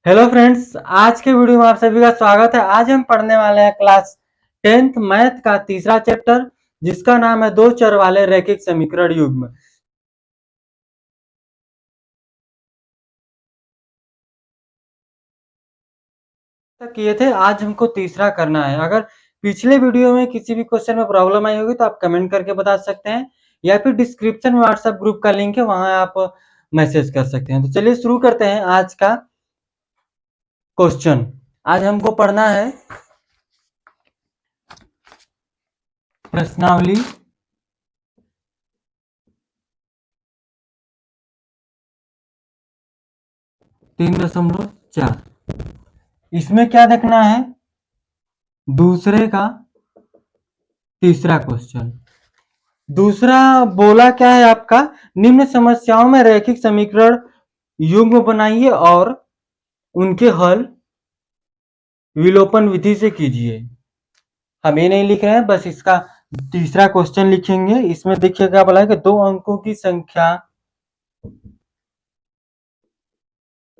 Hello friends, आज के video में आप सभी का स्वागत है। आज हम पढ़ने वाले हैं क्लास 10th मैथ का तीसरा चैप्टर, जिसका नाम है दो चर वाले रैखिक समीकरण युग्म। तक किए थे, आज हमको तीसरा करना है। अगर पिछले वीडियो में किसी भी क्वेश्चन में प्रॉब्लम आई होगी तो आप कमेंट करके बता सकते हैं, या फिर डिस्क्रिप्शन में व्हाट्सएप ग्रुप का लिंक है, वहां आप मैसेज कर सकते हैं। तो चलिए शुरू करते हैं आज का क्वेश्चन। आज हमको पढ़ना है प्रश्नावली 3.4। इसमें क्या देखना है? दूसरे का तीसरा क्वेश्चन। दूसरा बोला क्या है आपका? निम्न समस्याओं में रैखिक समीकरण युग्म बनाइए और उनके हल विलोपन विधि से कीजिए। हम ये नहीं लिख रहे हैं, बस इसका तीसरा क्वेश्चन लिखेंगे। इसमें देखिए क्या बोला है कि दो अंकों की संख्या,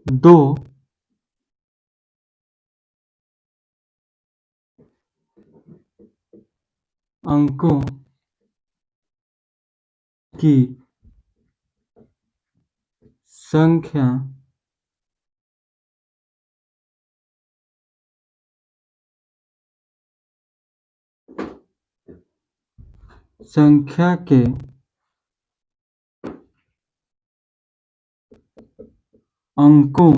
दो अंकों की संख्या संख्या के अंकों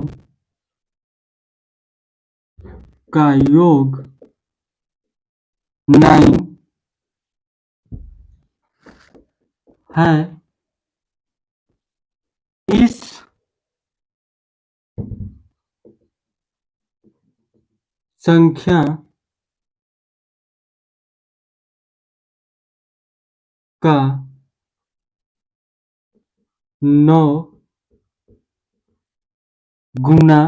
का योग 9 है। इस संख्या का 9 गुना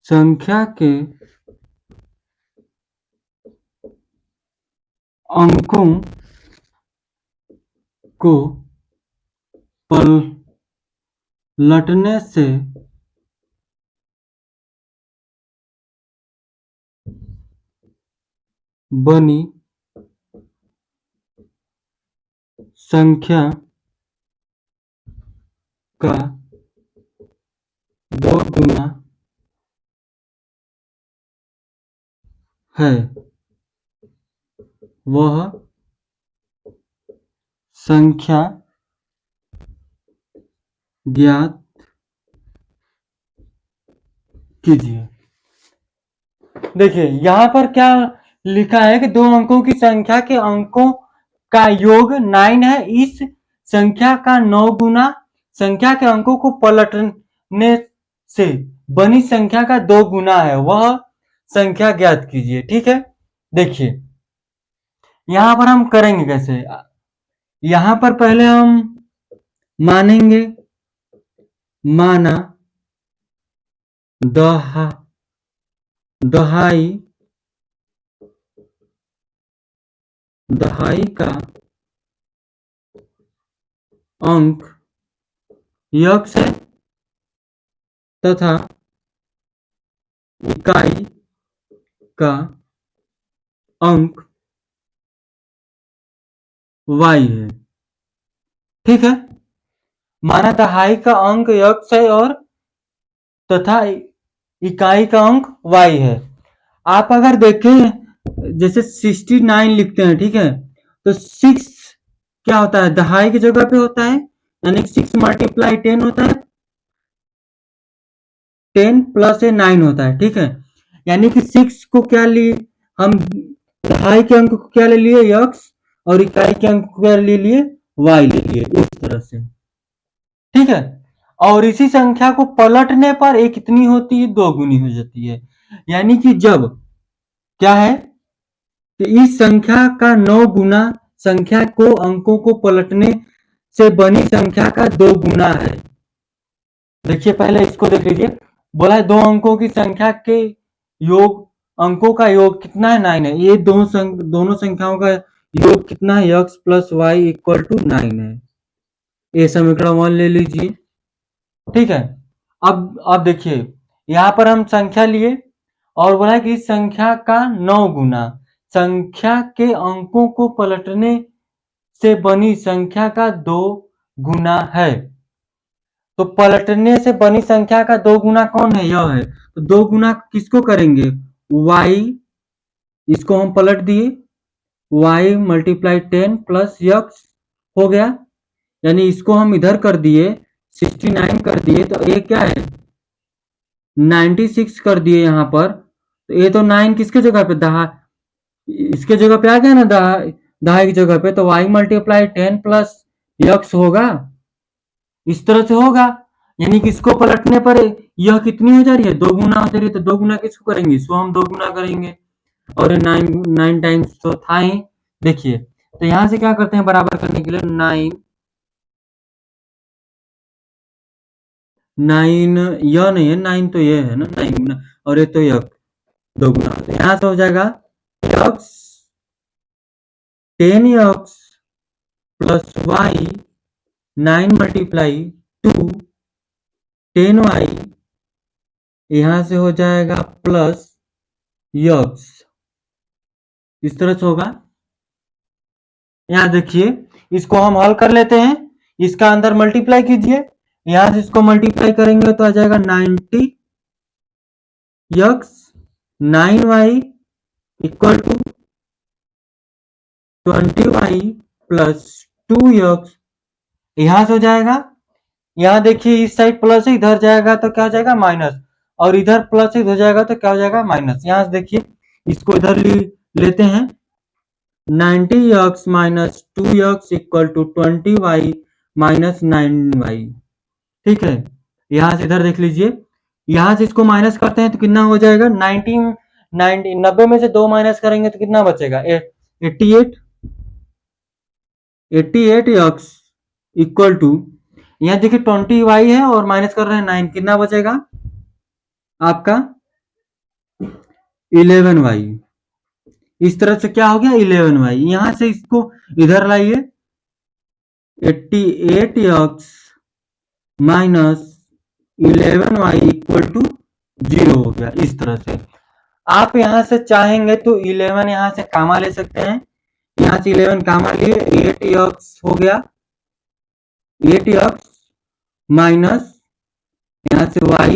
संख्या के अंकों को पलटने से बनी संख्या का 2 गुना है। वह संख्या ज्ञात कीजिए। देखिए यहां पर क्या लिखा है कि दो अंकों की संख्या के अंकों का योग 9 है। इस संख्या का 9 गुना संख्या के अंकों को पलटने से बनी संख्या का 2 गुना है। वह संख्या ज्ञात कीजिए। ठीक है, देखिए यहां पर हम करेंगे कैसे। यहां पर पहले हम मानेंगे, माना दहाई दहाई का अंक यक्स है तथा इकाई का अंक y है। ठीक है, माना दहाई का अंक यक्स है और तथा इकाई का अंक y है। आप अगर देखें जैसे 69 लिखते हैं, ठीक है, तो 6 क्या होता है? दहाई की जगह पे होता है, यानी 6 मल्टीप्लाई 10 होता है, 10 प्लस 9 होता है। ठीक है, यानी कि 6 को क्या लिए हम? दहाई के अंक को क्या ले लिए? यक्स। और इकाई के अंक को क्या ले लिए? वाई ले लिए, इस तरह से। ठीक है, और इसी संख्या को पलटने पर एक कितनी होती है? 2 गुनी हो जाती है। यानी कि जब क्या है कि इस संख्या का 9 गुना संख्या को अंकों को पलटने से बनी संख्या का 2 गुना है। देखिए पहले इसको देख लीजिए। बोला है दो अंकों की संख्या के योग, अंकों का योग कितना है? 9 है। ये दोनों संख्याओं का योग कितना है? x plus y equal to 9 है। ये समीकरण 1 ले लीजिए, ठीक है। अब देखिए, यहाँ पर हम संख्या लिए और बोला कि इस संख्या का 9 गुना, संख्या के अंकों को पलटने से बनी संख्या का 2 गुना है। तो पलटने से बनी संख्या का 2 गुना कौन है? यह है। तो 2 गुना किसको करेंगे? y, इसको हम पलट दिए, y मल्टीप्लाई 10 प्लस x हो गया, यानी इसको हम इधर कर दिए 69 कर दिए, तो ये क्या है 96 कर दिए यहाँ पर। तो ये तो 9 किसके जगह पे, दहा, इसके जगह पे आ गया ना, दहाई की जगह पे, तो y मल्टीप्लाई 10 प्लस x होगा, इस तरह से होगा। यानी कि इसको पलटने पर यह कितनी हो जा रही है? 2 गुना हो जा रही है। तो 2 गुना किसको करेंगे? इसको हम 2 गुना करेंगे, और 9 टाइम्स तो था ही। देखिए, तो यहां से क्या करते हैं बराबर करने के लिए, 9 यह नहीं है, 9 तो ये है ना, 9 गुना, और ये तो यह 2 गुना। तो यहां से हो जाएगा x 10x plus y 9 multiply 2 10y, यहां से हो जाएगा प्लस x, इस तरह से होगा। यहां देखिए, इसको हम हल कर लेते हैं, इसका अंदर मल्टीप्लाई कीजिए, यहां से इसको मल्टीप्लाई करेंगे तो आ जाएगा 90 x 9y equal to 20y plus 2x, यहां से हो जाएगा। यहां देखिए, इस साइड प्लस है, इधर जाएगा तो क्या हो जाएगा? माइनस, और इधर प्लस हो जाएगा तो क्या हो जाएगा? माइनस। यहां से देखिए, इसको इधर लेते हैं, 90x minus 2x equal to 20y minus 9y, ठीक है। यहां से इधर देख लीजिए, यहां से इसको माइनस करते हैं तो कितना हो जाएगा? 90 में से 2 माइनस करेंगे तो कितना बचेगा? 88, 88x इक्वल टू, यहाँ देखिए 20y है और माइनस कर रहे हैं 9, कितना बचेगा आपका? 11y। इस तरह से क्या हो गया? 11y। यहां से इसको इधर लाइए, 88x minus 11y equal to 0 हो गया, इस तरह से। आप यहां से चाहेंगे तो 11 यहां से कामा ले सकते हैं, यहां से 11 कामा लिए, 8x हो गया, 8x माइनस यहां से y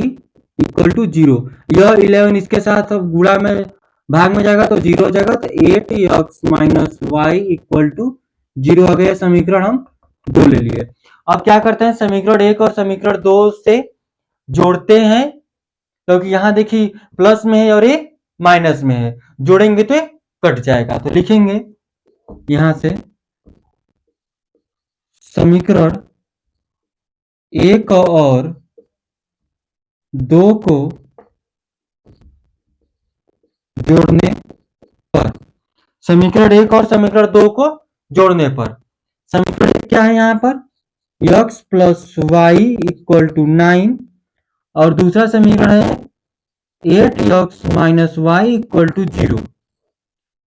इक्वल टू 0। यह 11 इसके साथ अब गुणा में भाग में जाएगा तो 0 हो जाएगा, तो 8x minus y equal to 0 आ गया। समीकरण हम 2 ले लिए। अब क्या करते हैं, समीकरण 1 और समीकरण 2 से जोड़ते हैं, क्योंकि यहां देखिए प्लस में है और ये माइनस में है, जोड़ेंगे तो कट जाएगा। तो लिखेंगे यहां से समीकरण 1 और 2 को जोड़ने पर, समीकरण 1 और समीकरण 2 को जोड़ने पर, समीकरण 1 क्या है यहाँ पर? x plus y equal to 9, और दूसरा समीकरण है 8x minus Y equal to 0।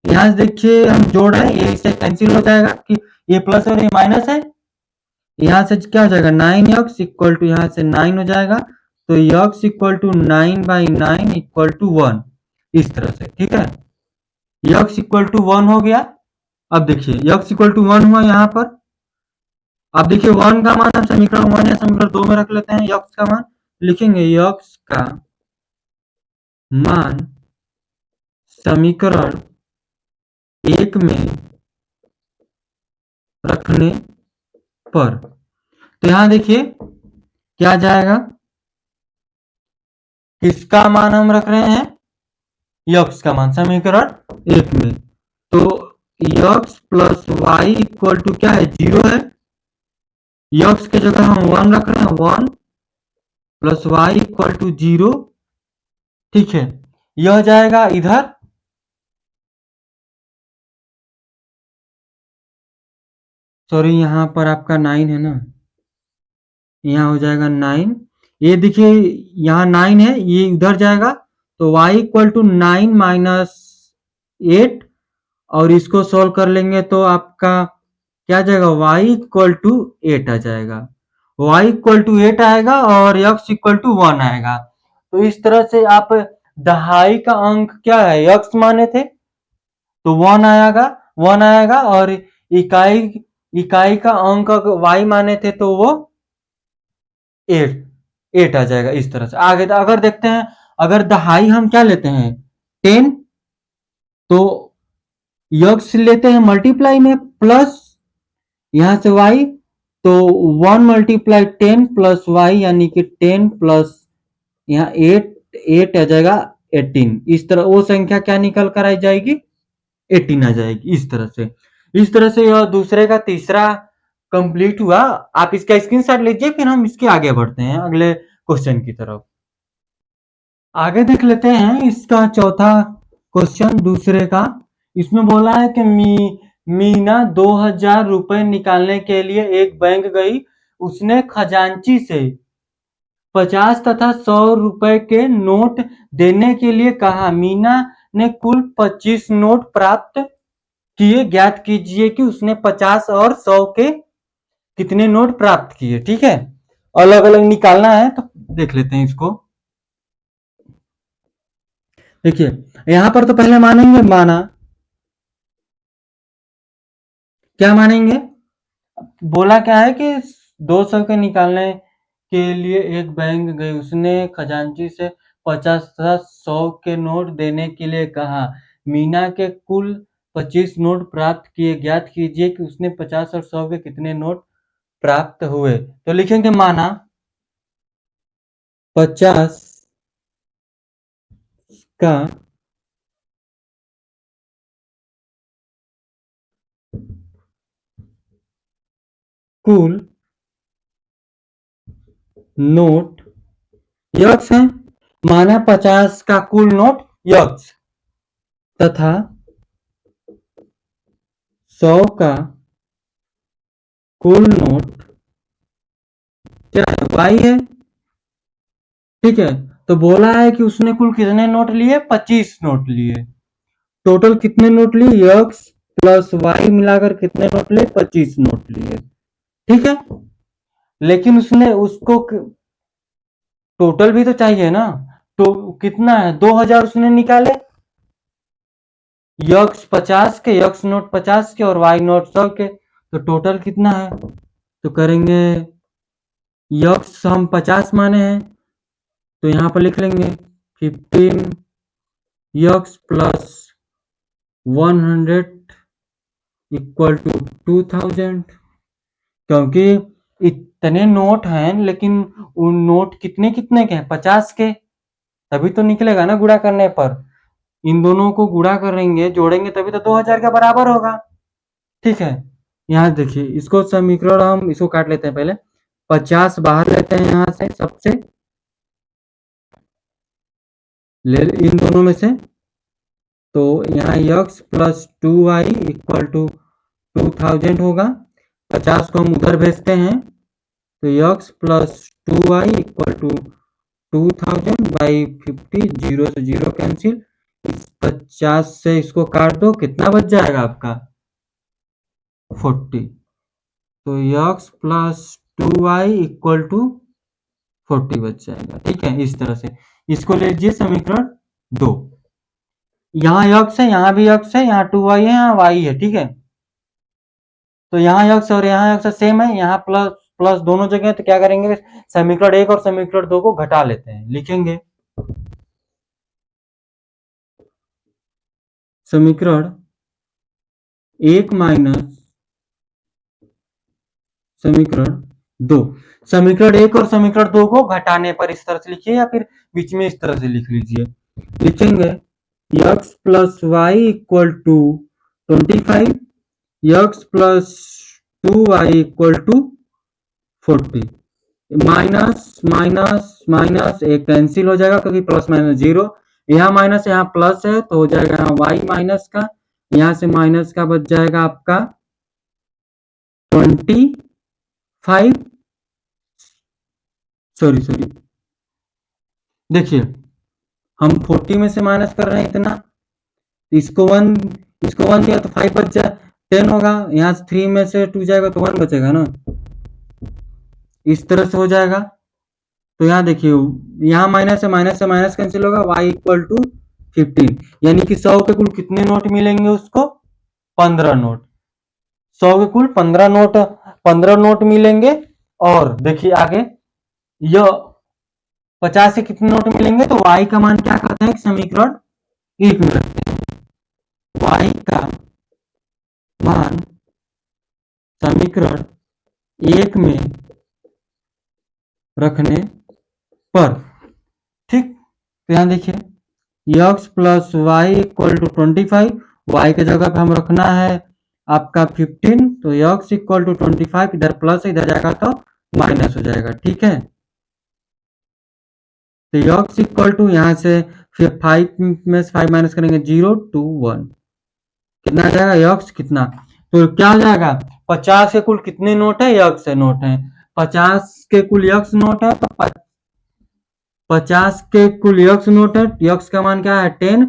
यहां से देखिए हम जोड़ रहे हैं, ये इससे कैंसिल हो जाएगा कि ये प्लस और ये माइनस है। यहां से क्या हो जाएगा? 9x इक्वल टू, यहां से 9 हो जाएगा, तो x equal to 9/9 equal to 1, इस तरह से, ठीक है। x इक्वल टू 1 हो गया। अब देखिए x इक्वल टू 1 हुआ यहाँ पर। अब देखिए 1 का मान हम समीकरण 1 या समीकरण 2 में रख लेते हैं, x का मान लिखेंगे, x का मान समीकरण 1 में रखने पर, तो यहां देखिए क्या जाएगा, किसका मान हम रख रहे हैं? x का मान समीकरण 1 में। तो x plus y equal to क्या है? 0 है। x के जगह हम 1 रख रहे हैं, 1 प्लस वाई इक्वल टू 0, ठीक है। यह जाएगा इधर, सॉरी यहाँ पर आपका 9 है ना, यहाँ हो जाएगा 9। ये देखिए यहाँ 9 है, ये उधर जाएगा, तो y इक्वल टू 9 माइनस 8, और इसको सोल्व कर लेंगे तो आपका क्या आ जाएगा, y इक्वल टू 8 आ जाएगा, y इक्वल टू 8 आएगा और x इक्वल टू 1 आएगा। तो इस तरह से आप दहाई का अंक क्या है, x माने थे तो 1 आएगा और इकाई इकाई का अंक y माने थे तो वो 8 आ जाएगा। इस तरह से आगे अगर देखते हैं, अगर दहाई हम क्या लेते हैं 10, तो यक्स लेते हैं मल्टीप्लाई में प्लस यहां से y, तो 1 मल्टीप्लाई 10 प्लस वाई यानी कि 10 प्लस यहाँ 8 आ जाएगा 18। इस तरह वो संख्या क्या निकल कर आ जाएगी, 18 आ जाएगी। इस तरह से यह दूसरे का तीसरा कंप्लीट हुआ। आप इसका स्क्रीनशॉट लीजिए, फिर हम इसके आगे बढ़ते हैं अगले क्वेश्चन की तरफ। आगे देख लेते हैं इसका चौथा क्वेश्चन दूसरे का। इसमें बोला है कि मीना 2000 रुपए निकालने के लिए एक बैंक गई। उसने खजांची से 50 तथा 100 रुपए के नोट देने के लिए कहा। मीना ने कुल 25 नोट प्राप्त किए। ज्ञात कीजिए कि उसने 50 और 100 के कितने नोट प्राप्त किए। ठीक है, अलग अलग निकालना है तो देख लेते हैं इसको। देखिए यहां पर तो पहले मानेंगे माना, क्या मानेंगे, बोला क्या है कि 200 के निकालने के लिए एक बैंक गई। उसने खजांची से 50 तथा 100 के नोट देने के लिए कहा। मीना के कुल 25 नोट प्राप्त किए। ज्ञात कीजिए कि उसने 50 और 100 के कितने नोट प्राप्त हुए। तो लिखेंगे माना 50 का कुल नोट यक्स है, माना 50 का कुल नोट यक्स तथा 100 का कुल नोट क्या है, वाई है। ठीक है, तो बोला है कि उसने कुल कितने नोट लिए, 25 नोट लिए। टोटल कितने नोट लिए, एक्स प्लस वाई मिलाकर कितने नोट लिए, 25 नोट लिए। ठीक है, लेकिन उसने उसको टोटल भी तो चाहिए ना, तो कितना है 2000 उसने निकाले, यक्स 50 के, यक्स नोट 50 के और वाई नोट 100 के, तो टोटल कितना है। तो करेंगे यक्स हम 50 माने हैं तो यहां पर लिख लेंगे 15 यक्स प्लस 100 इक्वल टू 2000। क्योंकि इतने नोट हैं लेकिन उन नोट कितने कितने के हैं, 50 के, तभी तो निकलेगा ना गुणा करने पर। इन दोनों को गुणा करेंगे, जोड़ेंगे तभी तो 2000 के बराबर होगा। ठीक है, यहाँ देखिए इसको समीकरण हम इसको काट लेते हैं पहले। 50 बाहर लेते हैं यहाँ से, सबसे ले इन दोनों में से, तो यहाँ x plus 2y equal to 2000 होगा। 50 को हम उधर भेजते हैं तो x plus 2y equal to 2000 by 50, zero से जीरो कैंसिल। इस 50 से इसको काट दो, कितना बच जाएगा आपका 40। तो x plus 2y equal to 40 बच जाएगा। ठीक है, इस तरह से इसको ले लीजिए समीकरण 2। यहाँ x है, यहाँ भी x है, यहाँ 2y है, यहाँ y है। ठीक है, तो यहाँ x और यहाँ x सेम है, यहाँ प्लस प्लस दोनों जगह, तो क्या करेंगे समीकरण 1 और समीकरण 2 को घटा लेते हैं। लिखेंगे समीकरण 1 माइनस समीकरण 2। समीकरण 1 और समीकरण 2 को घटाने पर इस तरह से लिखिए या फिर बीच में इस तरह से लिख लीजिए। लिखेंगे x plus y equal to 25, x plus 2y equal to 40। Minus minus minus एक कैंसिल हो जाएगा क्योंकि प्लस माइनस जीरो, यहाँ माइनस यहाँ प्लस है तो हो जाएगा यहाँ y माइनस का, यहाँ से माइनस का बच जाएगा आपका 25। सॉरी देखिए हम 40 में से माइनस कर रहे हैं इतना, इसको 1 दिया तो 5 बच जाए, 10 होगा, यहाँ से 3 में से 2 जाएगा तो 1 बचेगा ना, इस तरह से हो जाएगा। तो यहाँ देखिए, यहाँ माइनस से माइनस से माइनस कैंसिल होगा, y इक्वल टू 15, यानी कि 100 के कुल कितने नोट मिलेंगे उसको, 15 नोट। 100 के कुल 15 नोट मिलेंगे। और देखिए आगे, यह 50 से कितने नोट मिलेंगे, तो y का मान क्या करते हैं, समीकरण 1 में रखते हैं। y का मान समीकरण 1 में रखने पर, ठीक, तो यहाँ देखिए, x plus y equal to 25, y के जगह पे हम रखना है आपका 15, तो x इक्वल टू 25, इधर प्लस है, इधर जाएगा तो माइनस हो जाएगा, ठीक है। तो x इक्वल टू, यहाँ से फिर 5 में से 5 माइनस करेंगे 0 2 1, कितना आ जाएगा x कितना, तो क्या हो जाएगा, 50 के कुल कितने नोट है, x से नोट है, 50 के कुल x नोट है, तो 50 के कुल x नोट है, x का मान क्या है 10,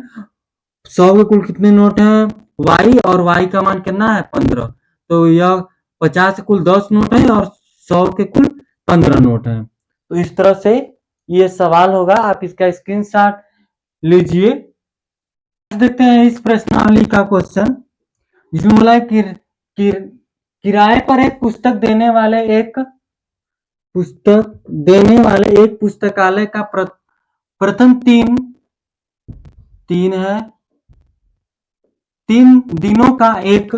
100 के कुल कितने नोट हैं, y, और y का मान कितना है 15, तो यह 50 के कुल 10 नोट है और 100 के कुल 15 नोट है। तो इस तरह से ये सवाल होगा, आप इसका स्क्रीनशॉट लीजिए। देखते हैं इस प्रश्नावली का क्वेश्चन, जिसमें बोला है कि किराए पर एक पुस्तक देने वाले एक पुस्तकालय का प्रथम तीन है 3 दिनों का एक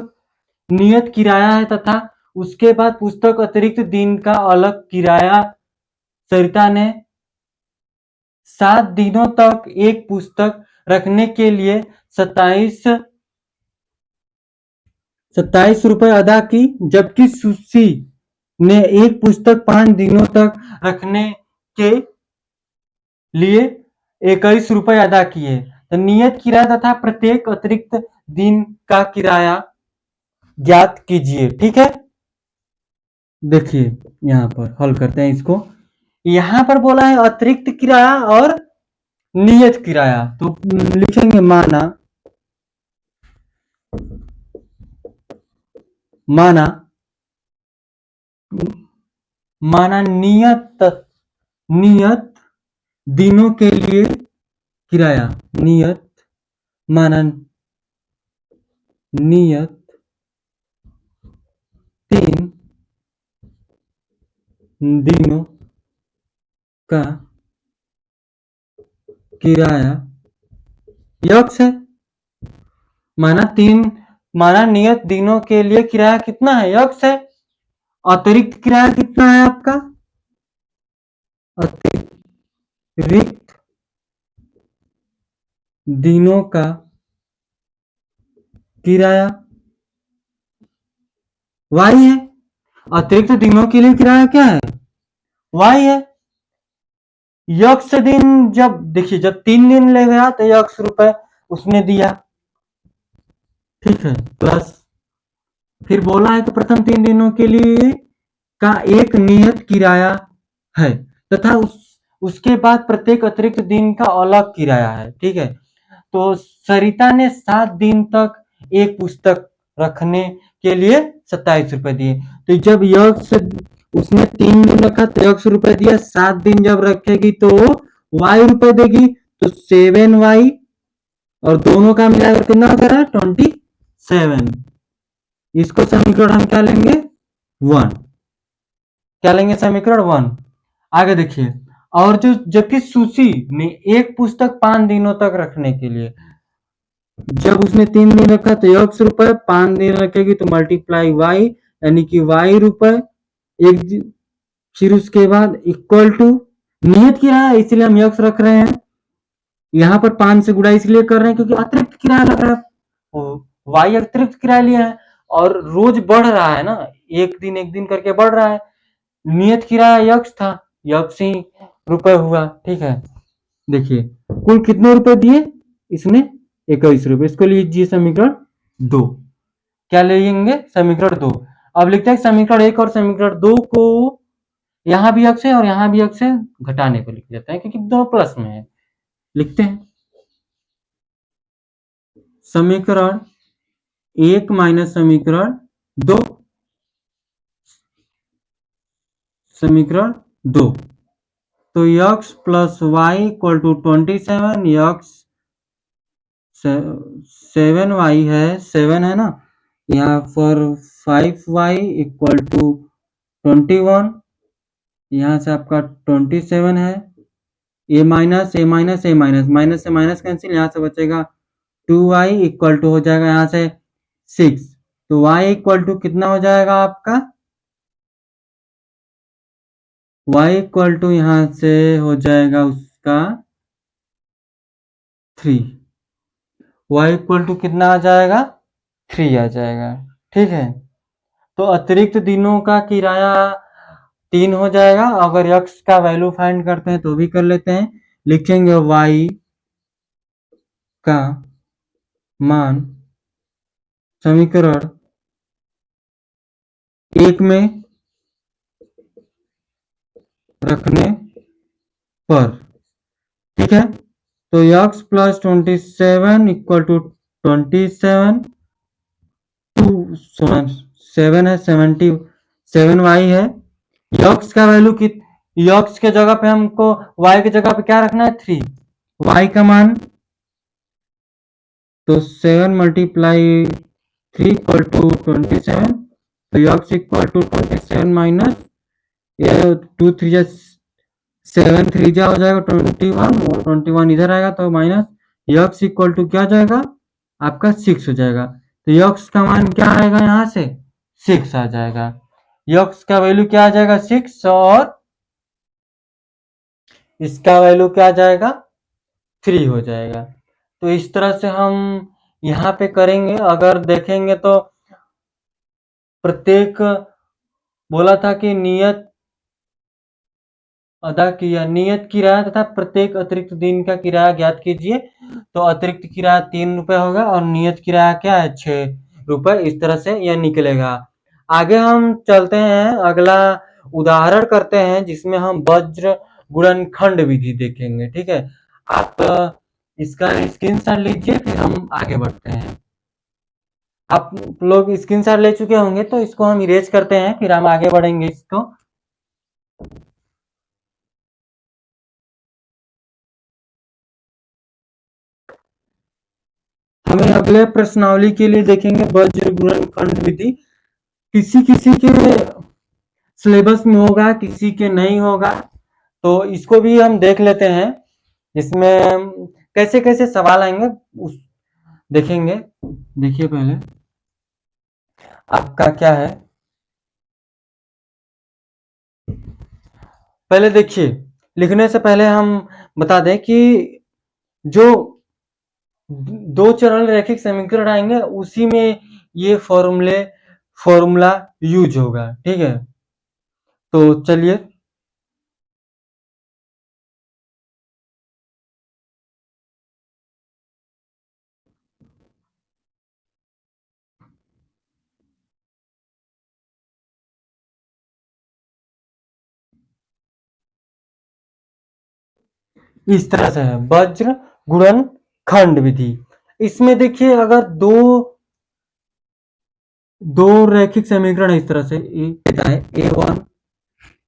नियत किराया है, तथा उसके बाद पुस्तक अतिरिक्त दिन का अलग किराया सरिता ने 7 दिनों तक एक पुस्तक रखने के लिए 27 रुपए अदा की, जबकि सुशी ने एक पुस्तक 5 दिनों तक रखने के लिए 21 रुपए अदा किए। तो नियत किराया तथा प्रत्येक अतिरिक्त दिन का किराया ज्ञात कीजिए, ठीक है। देखिए यहाँ पर हल करते हैं इसको, यहाँ पर बोला है अतिरिक्त किराया और नियत किराया, तो लिखेंगे माना नियत दिनों के लिए किराया, नियत 3 दिनों का किराया यक्स है, माना नियत दिनों के लिए किराया कितना है, यक्स है। अतिरिक्त किराया कितना है आपका, अतिरिक्त दिनों का किराया y है। अतिरिक्त दिनों के लिए किराया क्या है, y है। यक्स दिन, जब देखिए जब 3 दिन ले गया तो यक्स रुपए उसने दिया, ठीक है, प्लस फिर बोला है कि प्रथम 3 दिनों के लिए का एक नियत किराया है, तथा उसके बाद प्रत्येक अतिरिक्त दिन का अलग किराया है, ठीक है। तो सरिता ने 7 दिन तक एक पुस्तक रखने के लिए 27 रुपए दिए, तो जब यक्स उसने 3 दिन रखा तो यक्स रुपए दिया, 7 दिन जब रखेगी तो वाई रुपए देगी, तो 7y, और दोनों का मिलाकर कितना हो रहा है 27। इसको समीकरण हम क्या लेंगे 1, क्या लेंगे समीकरण 1। आगे देखिए, और जो जबकि सुशी ने एक पुस्तक 5 दिनों तक रखने के लिए, जब उसने 3 दिन रखा तो x रुपए, 5 दिन रखेगी तो मल्टीप्लाई y, यानी कि y रुपए एक, फिर उसके बाद इक्वल टू नियत किराया है इसलिए हम x रख रहे हैं, यहाँ पर 5 से गुणा इसलिए कर रहे हैं क्योंकि अतिरिक्त किराया लग रहा है, y अतिरिक्त किराया लिया है और रोज बढ़ रहा है ना, एक दिन करके बढ़ रहा है, नियत किराया x था, x ही रुपए हुआ, ठीक है। देखिए कुल कितने रुपए दिए इसने 21 रुपए, इसको लीजिए समीकरण 2, क्या लेंगे समीकरण 2। अब लिखते हैं समीकरण 1 और समीकरण 2 को, यहाँ भी x है और यहाँ भी x है, घटाने को लिख लेते हैं क्योंकि दोनों प्लस में है। लिखते हैं समीकरण 1 माइनस समीकरण 2, समीकरण 2। तो x plus y equal to 27, x 7y है, 7 है ना, यहाँ पर 5y इक्वल टू 21, यहाँ से आपका 27 है, ए माइनस ए माइनस ए माइनस, माइनस से माइनस कैंसिल, यहाँ से बचेगा 2y इक्वल टू हो जाएगा यहाँ से 6। तो y इक्वल टू कितना हो जाएगा आपका, y इक्वल टू यहाँ से हो जाएगा उसका 3। y इक्वल टू कितना आ जाएगा, 3 आ जाएगा। ठीक है, तो अतिरिक्त दिनों का किराया 3 हो जाएगा। अगर x का वैल्यू फाइंड करते हैं तो भी कर लेते हैं, लिखेंगे y का मान समीकरण 1 में रखने पर, ठीक है। तो x प्लस 27 इक्वल टू 27, 7 है, 77y है। x का वैल्यू की, x के जगह पे हमको y की जगह पे क्या रखना है, 3। y का मान तो 7 मल्टीप्लाई 3 इक्वल टू 27, तो x इक्वल टू 27 माइनस, ये 2 3 जा 7 3 जा हो जाएगा 21, और 21 इधर आएगा तो माइनस, x इक्वल टू क्या जाएगा आपका 6 हो जाएगा। तो x का मान क्या आएगा, यहाँ से 6 आ जाएगा। x का वैल्यू क्या आ जाएगा 6, और इसका वैल्यू क्या आ जाएगा 3 हो जाएगा। तो इस तरह से हम यहाँ पे करेंगे। अगर देखेंगे तो प्रत्येक बोला था कि नियत अदा किया, नियत किराया तथा प्रत्येक अतिरिक्त दिन का किराया ज्ञात कीजिए। तो अतिरिक्त किराया 3 रुपए होगा और नियत किराया क्या है 6 रुपए। इस तरह से यह निकलेगा। आगे हम चलते हैं, अगला उदाहरण करते हैं जिसमें हम वज्र गुणनखंड विधि देखेंगे। ठीक है, आप इसका स्क्रीनशॉट लीजिए, फिर हम आगे बढ़ते हैं। आप लोग स्क्रीनशॉट ले चुके होंगे तो इसको हम इरेज करते हैं, फिर हम आगे बढ़ेंगे इसको। हमें अगले प्रश्नावली के लिए देखेंगे वज्र गुणनखंड विधि। किसी किसी के सिलेबस में होगा, किसी के नहीं होगा, तो इसको भी हम देख लेते हैं। इसमें कैसे कैसे सवाल आएंगे उस देखेंगे। देखिए पहले आपका क्या है, पहले देखिए, लिखने से पहले हम बता दें कि जो दो चरण रैखिक समीकरण आएंगे उसी में ये फॉर्मूला यूज होगा। ठीक है, तो चलिए इस तरह से है वज्र गुणन खंड विधि। इसमें देखिए, अगर दो दो रैखिक समीकरण इस तरह से a one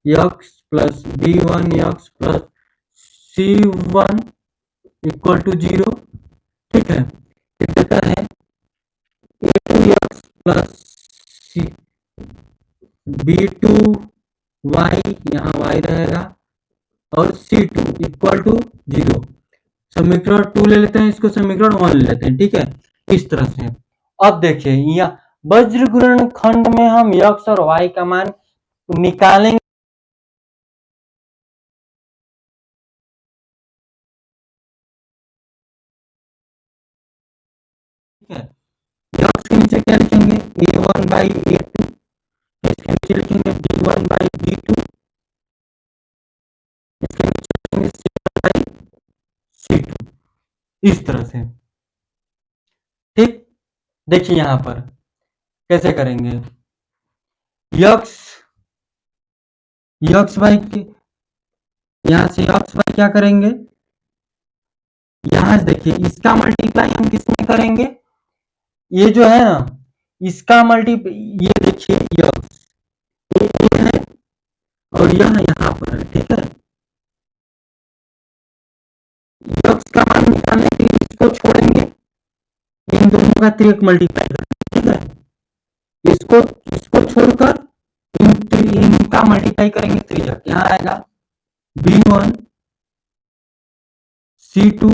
x plus b one x plus c one equal to 0। ठीक है, ये देता है a two x plus b two y, यहाँ वाई रहेगा, और सी टू इक्वल टू 0। समीकरण 2 ले लेते हैं, इसको समीकरण 1 ले लेते हैं। ठीक है, इस तरह से। अब देखिए, यहाँ वज्र गुणन खंड में हम x और y का मान निकालेंगे। ठीक है, x के नीचे क्या लिखेंगे, a1 बाई a2, इसके नीचे लिखेंगे b1 बाई b2, इसके नीचे लिखेंगे c1 बाई c2, इस तरह से। ठीक, देखिए यहाँ पर कैसे करेंगे, x एक्स वाई, यहाँ से एक्स वाई क्या करेंगे, यहाँ से देखिए इसका मल्टीप्लाई हम किसमें करेंगे, ये जो है ना, इसका मल्टी, ये देखिए यक्स, ये है और यह यहाँ पर है, ठीक है। यक्स का मान निकालने के लिए इसको छोड़ेंगे, इन दोनों का त्रिक मल्टीप्लाई करेंगे, ठीक है। इसको इसको छोड़कर इनका मल्टीप्लाई करेंगे त्रिज्या, क्या आएगा, B1 C2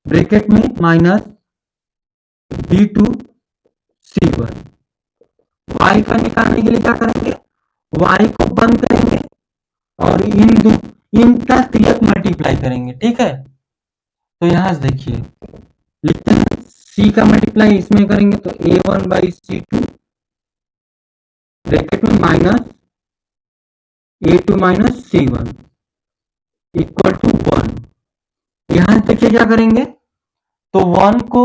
ब्रैकेट में माइनस B2 C1। y का निकालने के लिए क्या करेंगे, y को बंद करेंगे और इनका त्रिक मल्टीप्लाई करेंगे, ठीक है। तो यहां से देखिए लिखते हैं, c का मल्टीप्लाई इसमें करेंगे तो A1 बाई C2 ब्रैकेट में minus A2 minus C1 equal to 1। यहां देखिए क्या करेंगे, तो 1 को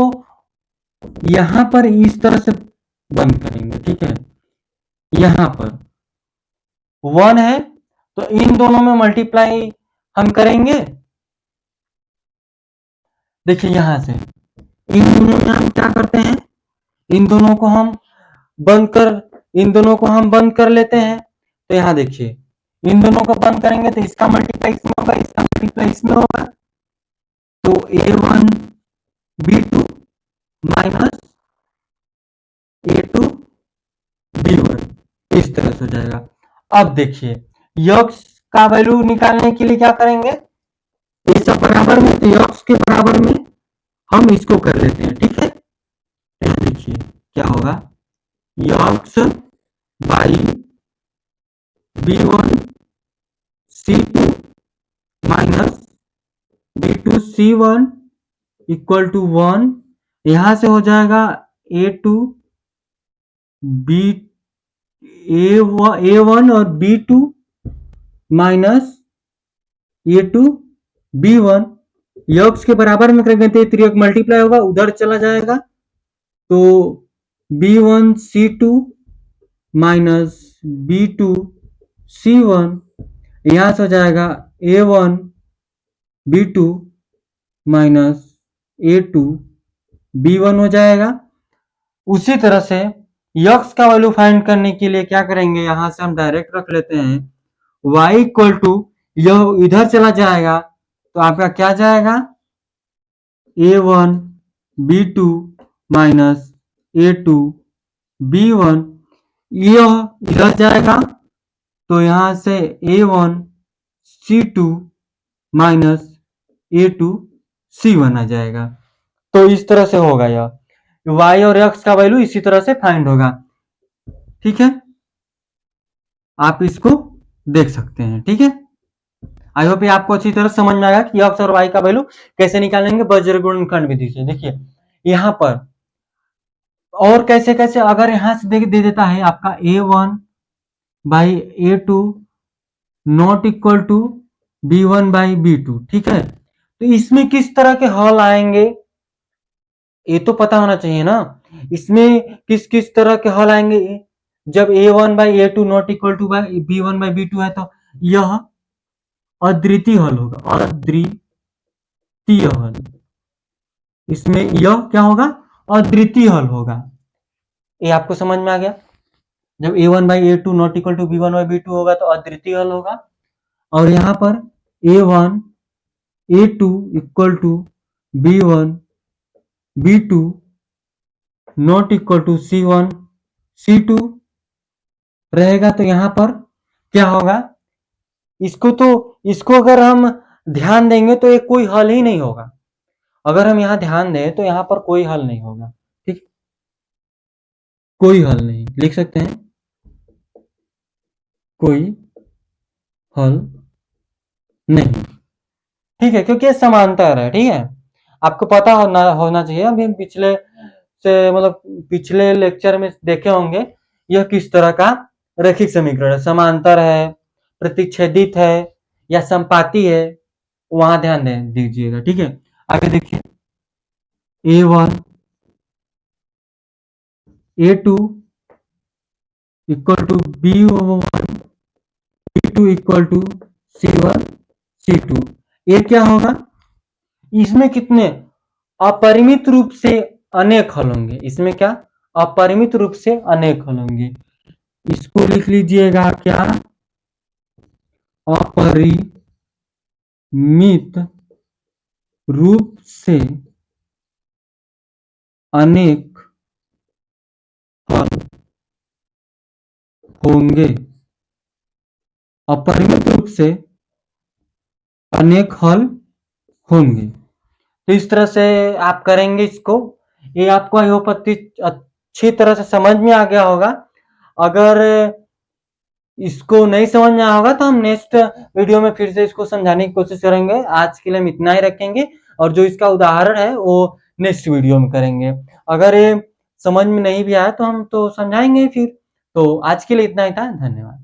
यहां पर इस तरह से बंद करेंगे, ठीक है। यहां पर 1 है तो इन दोनों में मल्टीप्लाई हम करेंगे, देखिए यहां से इन दोनों में हम क्या करते हैं, इन दोनों को हम बंद कर इन दोनों को हम बंद कर लेते हैं। तो यहां देखिए इन दोनों को बंद करेंगे तो इसका मल्टीप्लाई इसमें होगा, इसका मल्टीप्लाई इसमें होगा, तो A1 B2 minus A2 B1 इस तरह से हो जाएगा। अब देखिए यक्स का वैल्यू निकालने के लिए क्या करेंगे, ये सब बराबर में, तो यक्स के बराबर में हम इसको कर लेते हैं, ठीक है। देखिए क्या होगा, x by B1 C2 minus B2 C1 equal to 1। यहां से हो जाएगा A2 B A1 और B2 minus A2 B1, x के बराबर में करेंगे तो त्रिक मल्टीप्लाई होगा, उधर चला जाएगा, तो B1 C2 minus B2 C1, यहां से हो जाएगा A1 B2 minus A2 B1 हो जाएगा। उसी तरह से यक्स का वैल्यू फाइंड करने के लिए क्या करेंगे, यहां से हम डायरेक्ट रख लेते हैं y इक्वल टू, यह इधर चला जाएगा तो आपका क्या जाएगा, A1 B2 minus A2 B1, यह इधर जाएगा तो यहां से A1 C2 minus A2 C1 आ जाएगा। तो इस तरह से होगा, यह y और x का वैल्यू इसी तरह से फाइंड होगा, ठीक है। आप इसको देख सकते हैं, ठीक है। आई होप ये आपको अच्छी तरह समझ में आएगा कि x और y का वैल्यू कैसे निकालेंगे बज्र गुणनखंड विधि से। देखिए यहां पर और कैसे कैसे, अगर यहां से दे देता है आपका A1 by A2 not equal to B1 by B2, ठीक है। तो इसमें किस तरह के हल आएंगे ये तो पता होना चाहिए ना, इसमें किस किस तरह के हल आएंगे। जब A1 by A2 not equal to B1 by B2 है तो यह अद्वितीय हल होगा, अद्वितीय हल, इसमें यह क्या होगा, अद्वितीय हल होगा। ये आपको समझ में आ गया, जब A1 by A2 not equal to B1 by B2 होगा तो अद्वितीय हल होगा। और यहां पर A1 A2 equal to B1 B2 not equal to C1 C2 रहेगा, तो यहां पर क्या होगा, इसको अगर हम ध्यान देंगे तो ये कोई हल ही नहीं होगा। अगर हम यहां ध्यान दें तो यहां पर कोई हल नहीं होगा, ठीक, कोई हल नहीं, लिख सकते हैं कोई हल नहीं, ठीक है, क्योंकि ये समांतर है, ठीक है। आपको पता होना चाहिए, अभी पिछले से मतलब पिछले लेक्चर में देखे होंगे यह किस तरह का रैखिक समीकरण है, समांतर है, प्रतिच्छेदित है या संपाती है, वहां ध्यान दीजिएगा, ठीक है। आगे देखिए A1 A2 equal to B1 B2 equal to C1 C2, ये क्या होगा, इसमें कितने अपरिमित रूप से अनेक हल होंगे। इसमें क्या, अपरिमित रूप से अनेक हल होंगे। इसको लिख लीजिएगा क्या, अपरिमित रूप से अनेक हल होंगे। अपरिमित रूप से अनेक हल होंगे। तो इस तरह से आप करेंगे इसको। ये आपको आई होप अच्छी तरह से समझ में आ गया होगा। अगर इसको नहीं समझ में आया होगा तो हम नेक्स्ट वीडियो में फिर से इसको समझाने की कोशिश करेंगे। आज के लिए हम इतना ही रखेंगे और जो इसका उदाहरण है वो नेक्स्ट वीडियो में करेंगे। अगर ये समझ में नहीं भी आया तो हम तो समझाएंगे फिर। तो आज के लिए इतना ही था। धन्यवाद।